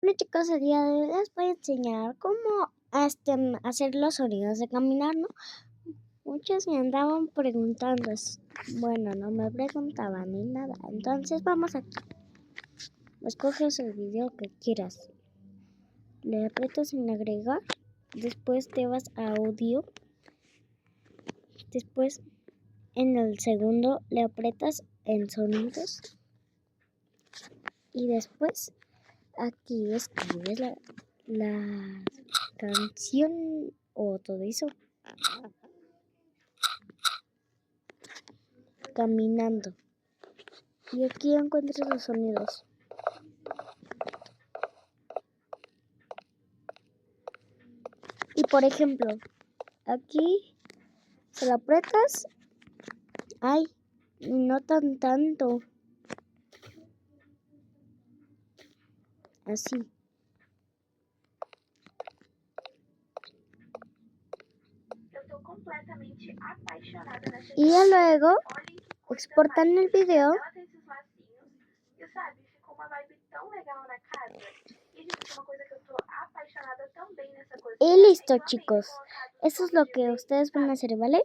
Bueno chicos, el día de hoy les voy a enseñar cómo hacer los sonidos de caminar, ¿no? Muchos me andaban preguntando, bueno, no me preguntaban ni nada. Entonces vamos aquí. Escoges el video que quieras. Le aprietas en agregar. Después te vas a audio. Después en el segundo le aprietas en sonidos. Y después aquí escribes la canción o todo eso. Caminando. Y aquí encuentras los sonidos. Y por ejemplo, aquí se lo aprietas. Ay, no tanto. Así. Y ya luego exportan el video. Y listo chicos, eso es lo que ustedes van a hacer, ¿vale?